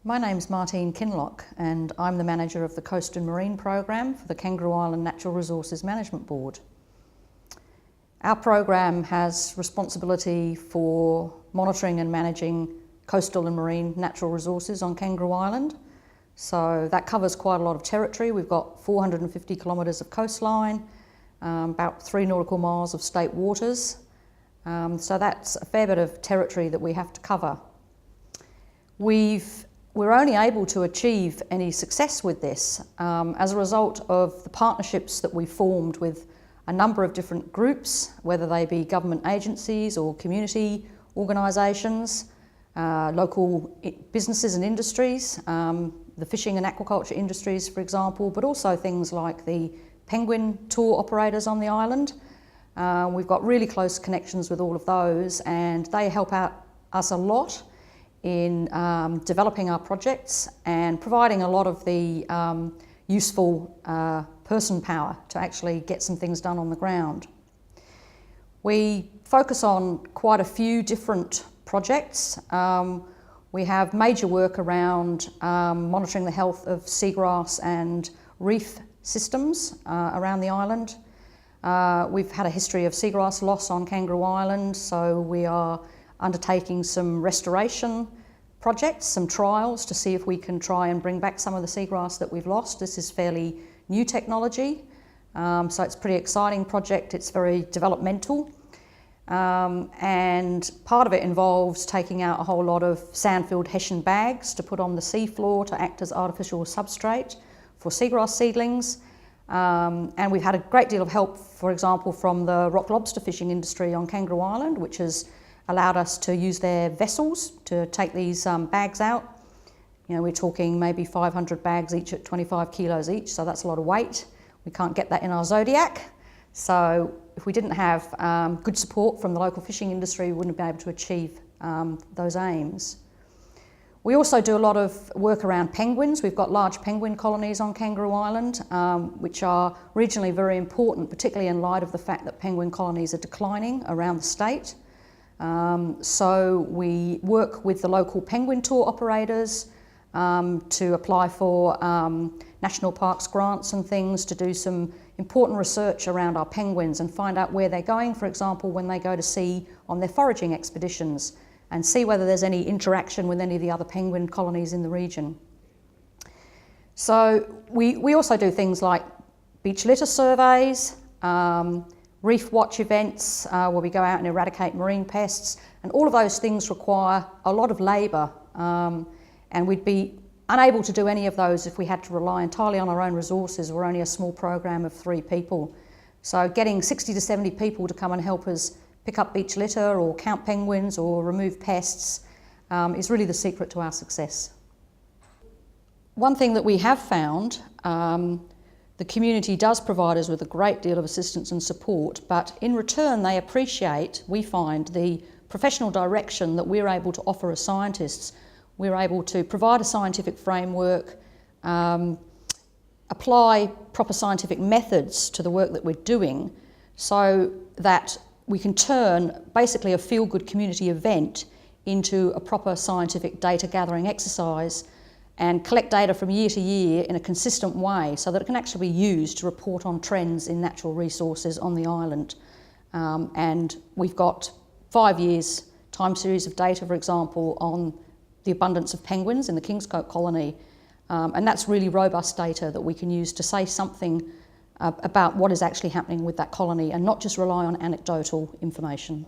My name's Martine Kinloch and I'm the manager of the Coast and Marine Program for the Kangaroo Island Natural Resources Management Board. Our program has responsibility for monitoring and managing coastal and marine natural resources on Kangaroo Island. So that covers quite a lot of territory. We've got 450 kilometres of coastline, about 3 nautical miles of state waters. So that's a fair bit of territory that we have to cover. We're only able to achieve any success with this as a result of the partnerships that we formed with a number of different groups, whether they be government agencies or community organisations, local businesses and industries, the fishing and aquaculture industries, for example, but also things like the penguin tour operators on the island. We've got really close connections with all of those, and they help out us a lot in developing our projects and providing a lot of the useful person power to actually get some things done on the ground. We focus on quite a few different projects. We have major work around monitoring the health of seagrass and reef systems around the island. We've had a history of seagrass loss on Kangaroo Island, so we are undertaking some restoration projects, some trials to see if we can try and bring back some of the seagrass that we've lost. This is fairly new technology, so it's a pretty exciting project. It's very developmental, and part of it involves taking out a whole lot of sand-filled hessian bags to put on the seafloor to act as artificial substrate for seagrass seedlings. And we've had a great deal of help, for example, from the rock lobster fishing industry on Kangaroo Island, which has allowed us to use their vessels to take these bags out. You know, we're talking maybe 500 bags each at 25 kilos each, so that's a lot of weight. We can't get that in our Zodiac. So if we didn't have good support from the local fishing industry, we wouldn't have been able to achieve those aims. We also do a lot of work around penguins. We've got large penguin colonies on Kangaroo Island, which are regionally very important, particularly in light of the fact that penguin colonies are declining around the state. So we work with the local penguin tour operators to apply for national parks grants and things to do some important research around our penguins and find out where they're going, for example, when they go to sea on their foraging expeditions, and see whether there's any interaction with any of the other penguin colonies in the region. So we also do things like beach litter surveys, reef watch events where we go out and eradicate marine pests, and all of those things require a lot of labour, and we'd be unable to do any of those if we had to rely entirely on our own resources. We're only a small program of 3 people. So getting 60 to 70 people to come and help us pick up beach litter or count penguins or remove pests is really the secret to our success. One thing that we have found, the community does provide us with a great deal of assistance and support, but in return they appreciate, we find, the professional direction that we're able to offer as scientists. We're able to provide a scientific framework, apply proper scientific methods to the work that we're doing, so that we can turn basically a feel-good community event into a proper scientific data gathering exercise and collect data from year to year in a consistent way so that it can actually be used to report on trends in natural resources on the island. And we've got 5 years time series of data, for example, on the abundance of penguins in the Kingscote colony, and that's really robust data that we can use to say something about what is actually happening with that colony and not just rely on anecdotal information.